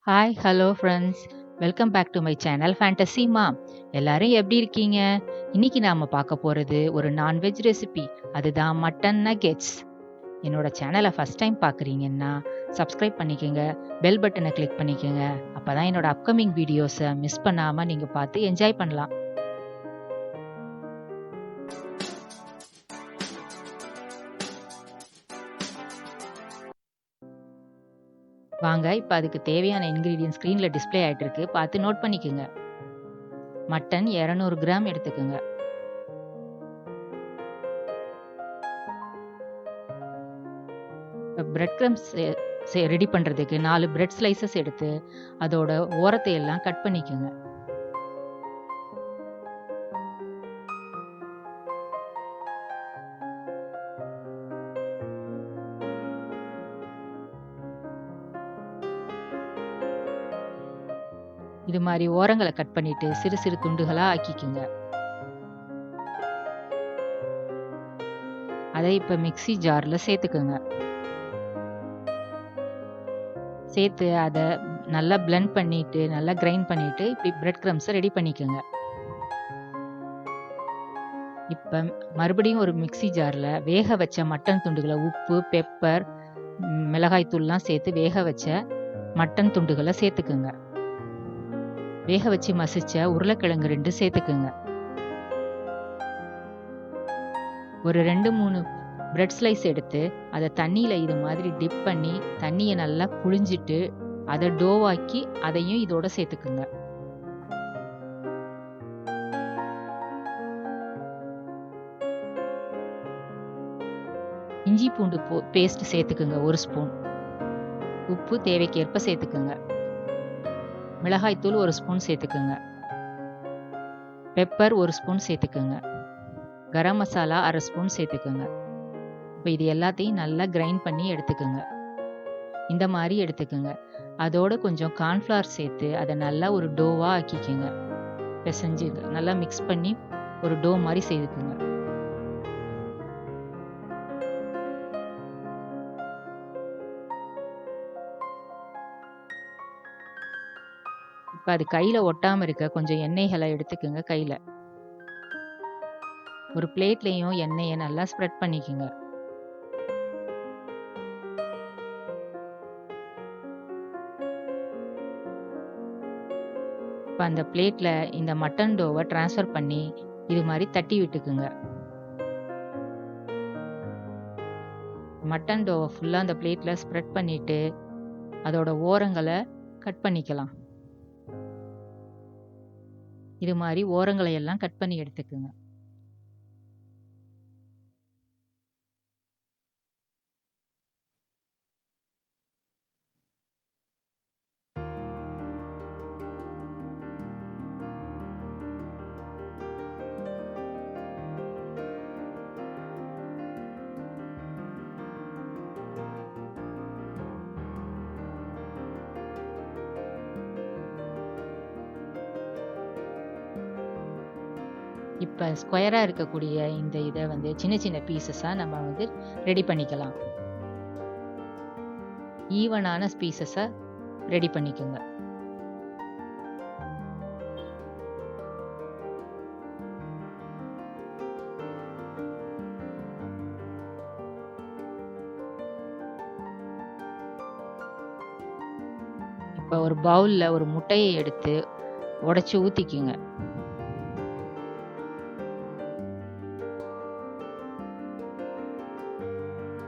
Hi hello friends, welcome back to my channel fantasy mom. எல்லாரும் எப்படி இருக்கீங்க? இன்னைக்கு நாம பார்க்க போறது ஒரு நான்வெஜ் ரெசிபி. அதுதான் மட்டன் நகெட்ஸ். என்னோட சேனலை ஃபர்ஸ்ட் டைம் பார்க்குறீங்கன்னா சப்ஸ்கிரைப் பண்ணிக்கோங்க, பெல் பட்டனை கிளிக் பண்ணிக்கோங்க. அப்பதான் என்னோட அப்கமிங் வீடியோஸை மிஸ் பண்ணாம நீங்க பார்த்து என்ஜாய் பண்ணலாம். வாங்க, இப்போ அதுக்கு தேவையான இன்கிரீடியன்ட் ஸ்க்ரீனில் டிஸ்ப்ளே ஆகிட்டு இருக்கு, பார்த்து நோட் பண்ணிக்கோங்க. மட்டன் 200 கிராம் எடுத்துக்கோங்க. பிரெட் கிரம்ஸ் ரெடி பண்ணுறதுக்கு 4 பிரெட் ஸ்லைசஸ் எடுத்து அதோட ஓரத்தை எல்லாம் கட் பண்ணிக்கோங்க. இது மாதிரி ஓரங்களை கட் பண்ணிட்டு சிறு சிறு துண்டுகளா ஆக்கிக்குங்க. அதை இப்ப மிக்ஸி ஜார்ல சேர்த்துக்குங்க. சேர்த்து அதை நல்லா பிளெண்ட் பண்ணிட்டு நல்லா கிரைண்ட் பண்ணிட்டு இப்படி பிரெட் கிரம்ஸை ரெடி பண்ணிக்கோங்க. இப்ப மறுபடியும் ஒரு மிக்ஸி ஜார்ல வேக வச்ச மட்டன் துண்டுகளை, உப்பு, பெப்பர், மிளகாய் தூள்லாம் சேர்த்து வேக வச்ச மட்டன் துண்டுகளை சேர்த்துக்குங்க. வேக வச்சு மசிச்ச உருளைக்கிழங்கு 2 சேர்த்துக்குங்க. ஒரு 2-3 பிரெட் ஸ்லைஸ் எடுத்து அதை தண்ணியில இது மாதிரி டிப் பண்ணி தண்ணியை நல்லா புழிஞ்சிட்டு அதை டோவாக்கி அதையும் இதோட சேர்த்துக்குங்க. இஞ்சி பூண்டு பேஸ்ட் சேர்த்துக்குங்க 1 ஸ்பூன். உப்பு தேவைக்கேற்ப சேர்த்துக்குங்க. மிளகாய்த்தூள் 1 ஸ்பூன் சேர்த்துக்குங்க. பெப்பர் 1 ஸ்பூன் சேர்த்துக்குங்க. கரம் மசாலா 1/2 ஸ்பூன் சேர்த்துக்குங்க. இப்போ இது எல்லாத்தையும் நல்லா கிரைண்ட் பண்ணி எடுத்துக்குங்க. இந்த மாதிரி எடுத்துக்குங்க. அதோட கொஞ்சம் கார்ன்ஃப்ளவர் சேர்த்து அதை நல்லா ஒரு டோவா ஆக்கிக்குங்க. பிசைஞ்சு நல்லா மிக்ஸ் பண்ணி ஒரு டோ மாதிரி செய்துக்குங்க. இப்போ அது கையில ஒட்டாம இருக்க கொஞ்சம் எண்ணெய்களை எடுத்துக்குங்க. கையில ஒரு பிளேட்லயும் எண்ணெயை நல்லா ஸ்ப்ரெட் பண்ணிக்குங்க. இப்போ அந்த பிளேட்ல இந்த மட்டன் டோவை டிரான்ஸ்ஃபர் பண்ணி இது மாதிரி தட்டி விட்டுக்குங்க. மட்டன் டோவை ஃபுல்லாக அந்த பிளேட்ல ஸ்ப்ரெட் பண்ணிட்டு அதோட ஓரங்களை கட் பண்ணிக்கலாம். இது மாதிரி ஓரங்களை எல்லாம் கட் பண்ணி எடுத்துக்குங்க. இப்போ ஸ்கொயரா இருக்கக்கூடிய இந்த இதை வந்து சின்ன சின்ன பீசஸா நம்ம வந்து ரெடி பண்ணிக்கலாம். ஈவனான பீசஸா ரெடி பண்ணிக்கோங்க. இப்போ ஒரு பவுல்ல ஒரு முட்டையை எடுத்து உடைச்சு ஊத்திக்குங்க.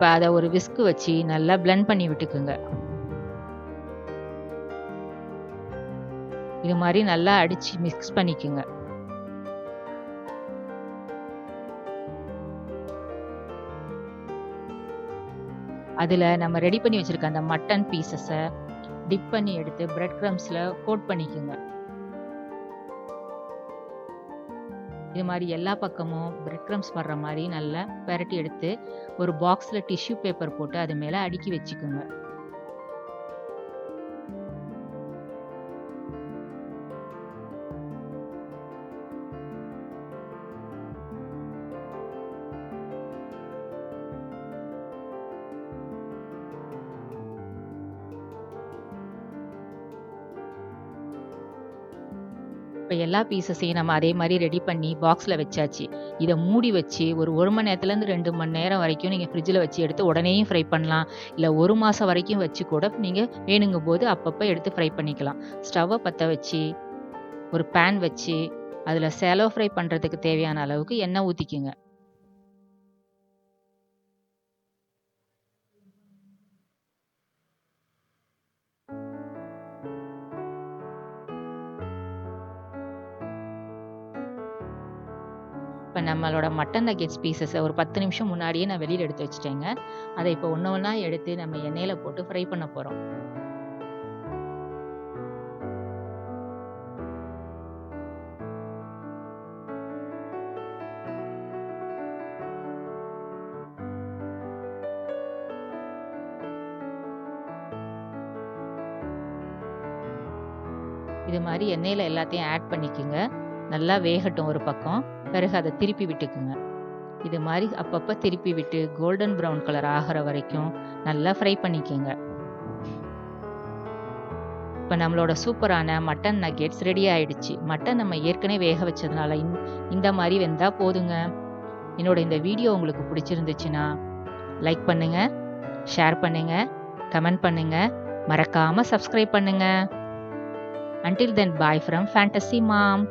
இப்போ அதை ஒரு விஸ்க் வச்சு நல்லா பிளெண்ட் பண்ணி விட்டுக்குங்க. இது மாதிரி நல்லா அடிச்சு மிக்ஸ் பண்ணிக்குங்க. அதுல நம்ம ரெடி பண்ணி வச்சிருக்க அந்த மட்டன் பீசஸை டிப் பண்ணி எடுத்து பிரெட் கிரம்ஸ்ல கோட் பண்ணிக்குங்க. இது மாதிரி எல்லா பக்கமும் பிரெட் கிரம்ஸ் வர்ற மாதிரி நல்லா பெரட்டி எடுத்து ஒரு பாக்ஸ்ல டிஷ்யூ பேப்பர் போட்டு அது மேல அடுக்கி வச்சுக்கோங்க. இப்போ எல்லா பீஸஸையும் நம்ம அதே மாதிரி ரெடி பண்ணி பாக்ஸில் வச்சாச்சு. இதை மூடி வச்சு ஒரு 1 மணி நேரத்துலேருந்து 2 மணி நேரம் வரைக்கும் நீங்கள் ஃப்ரிட்ஜில் வச்சு எடுத்து உடனேயும் ஃப்ரை பண்ணலாம். இல்லை 1 மாதம் வரைக்கும் வச்சு கூட நீங்கள் வேணுங்கும் போது அப்பப்போ எடுத்து ஃப்ரை பண்ணிக்கலாம். ஸ்டவ்வை பற்ற வச்சு ஒரு பேன் வச்சு அதில் சேலோ ஃப்ரை பண்ணுறதுக்கு தேவையான அளவுக்கு எண்ணெய் ஊற்றிக்குங்க. இப்போ நம்மளோட மட்டன் நகெட்ஸ் பீசஸை ஒரு 10 நிமிஷம் முன்னாடியே நான் வெளியில் எடுத்து வச்சுட்டேங்க. அதை இப்போ ஒன்று ஒன்றா எடுத்து நம்ம எண்ணெயில் போட்டு ஃப்ரை பண்ண போகிறோம். இது மாதிரி எண்ணெயில் எல்லாத்தையும் ஆட் பண்ணிக்கோங்க. நல்லா வேகட்டும் ஒரு பக்கம். பிறகு அதை திருப்பி விட்டுக்குங்க. இது மாதிரி அப்பப்போ திருப்பி விட்டு கோல்டன் ப்ரௌன் கலர் ஆகிற வரைக்கும் நல்லா ஃப்ரை பண்ணிக்கோங்க. இப்போ நம்மளோட சூப்பரான மட்டன் நகெட்ஸ் ரெடி ஆயிடுச்சு. மட்டன் நம்ம ஏற்கனவே வேக வச்சதுனால இந்த மாதிரி வெந்தால் போதுங்க. என்னோட இந்த வீடியோ உங்களுக்கு பிடிச்சிருந்துச்சுன்னா லைக் பண்ணுங்க, ஷேர் பண்ணுங்க, கமெண்ட் பண்ணுங்க, மறக்காம சப்ஸ்கிரைப் பண்ணுங்க. Until then, bye from Fantasy Mom.